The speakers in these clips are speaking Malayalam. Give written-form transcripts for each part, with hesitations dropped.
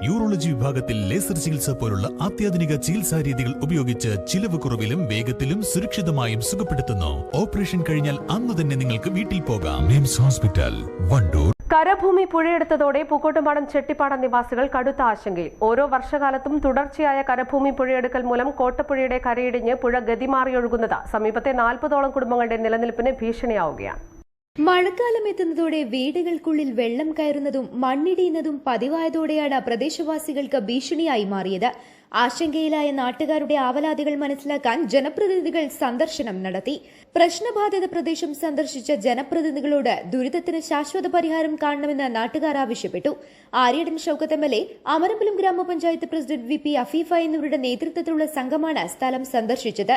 യൂറോളജി വിഭാഗത്തിൽ ലേസർ ചികിത്സ പോലുള്ള അത്യാധുനിക ചികിത്സാ രീതികൾ ഉപയോഗിച്ച് ചിലവ് കുറവിലും വേഗത്തിലും സുരക്ഷിതമായും സുഖപ്പെടുത്തുന്നു. ഓപ്പറേഷൻ കഴിഞ്ഞാൽ അന്ന് തന്നെ നിങ്ങൾക്ക് വീട്ടിൽ പോകാം. മിംസ് ഹോസ്പിറ്റൽ, വണ്ടൂർ. കരഭൂമി പുഴയെടുത്തതോടെ പൂക്കോട്ടുംപാടം ചെട്ടിപ്പാടം നിവാസികൾ കടുത്ത ആശങ്കയിൽ. ഓരോ വർഷകാലത്തും തുടർച്ചയായ കരഭൂമി പുഴയെടുക്കൽ മൂലം കോട്ടപ്പുഴയുടെ കരയിടിഞ്ഞ് പുഴ ഗതിമാറിയൊഴുകുന്നത് സമീപത്തെ 40ഓളം കുടുംബങ്ങളുടെ നിലനിൽപ്പിന് ഭീഷണിയാവുകയാണ്. മഴക്കാലം എത്തുന്നതോടെ വീടുകൾക്കുള്ളിൽ വെള്ളം കയറുന്നതും മണ്ണിടിയുന്നതും പതിവായതോടെയാണ് പ്രദേശവാസികൾക്ക് ഭീഷണിയായി മാറിയത്. ആശങ്കയിലായ നാട്ടുകാരുടെ ആവലാതികൾ മനസ്സിലാക്കാൻ ജനപ്രതിനിധികൾ സന്ദർശനം നടത്തി. പ്രശ്നബാധിത പ്രദേശം സന്ദർശിച്ച ജനപ്രതിനിധികളോട് ദുരിതത്തിന് ശാശ്വത പരിഹാരം കാണണമെന്ന് നാട്ടുകാർ ആവശ്യപ്പെട്ടു. ആര്യടൻ ഷൌക്കത്ത് MLA, അമരമ്പലം ഗ്രാമപഞ്ചായത്ത് പ്രസിഡന്റ് VP അഫീഫ എന്നിവരുടെ നേതൃത്വത്തിലുള്ള സംഘമാണ് സ്ഥലം സന്ദർശിച്ചത്.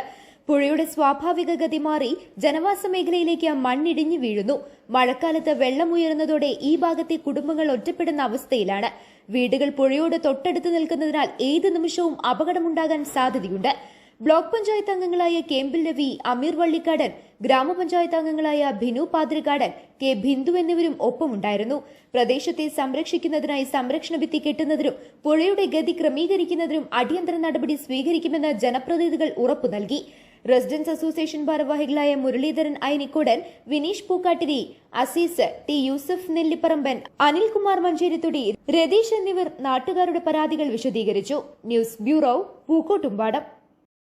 പുഴയുടെ സ്വാഭാവിക ഗതി മാറി ജനവാസ മേഖലയിലേക്ക് മണ്ണിടിഞ്ഞു വീഴുന്നു. മഴക്കാലത്ത് വെള്ളം ഉയരുന്നതോടെ ഈ ഭാഗത്തെ കുടുംബങ്ങൾ ഒറ്റപ്പെടുന്ന അവസ്ഥയിലാണ്. വീടുകൾ പുഴയോട് തൊട്ടടുത്ത് നിൽക്കുന്നതിനാൽ ഏത് നിമിഷവും അപകടമുണ്ടാകാൻ സാധ്യതയുണ്ട്. ബ്ലോക്ക് പഞ്ചായത്ത് അംഗങ്ങളായ കേമ്പിൽ രവി, അമീർ വള്ളിക്കാടൻ, ഗ്രാമപഞ്ചായത്ത് അംഗങ്ങളായ ഭിനു പാദ്രികാടൻ, കെ ബിന്ദു എന്നിവരും ഒപ്പമുണ്ടായിരുന്നു. പ്രദേശത്തെ സംരക്ഷിക്കുന്നതിനായി സംരക്ഷണ ഭിത്തി കെട്ടുന്നതിനും പുഴയുടെ ഗതി ക്രമീകരിക്കുന്നതിനും അടിയന്തര നടപടി സ്വീകരിക്കുമെന്ന് ജനപ്രതിനിധികൾ ഉറപ്പു നൽകി. റെസിഡൻസ് അസോസിയേഷൻ ഭാരവാഹികളായ മുരളീധരൻ ഐനിക്കോടൻ, വിനീഷ് പൂക്കാട്ടിരി, അസീസ്, ടി യൂസഫ് നെല്ലിപ്പറമ്പൻ, അനിൽകുമാർ മഞ്ചേരിത്തൊടി, രതീഷ് എന്നിവർ നാട്ടുകാരുടെ പരാതികൾ വിശദീകരിച്ചു. News bureau, Pookkottumpadam.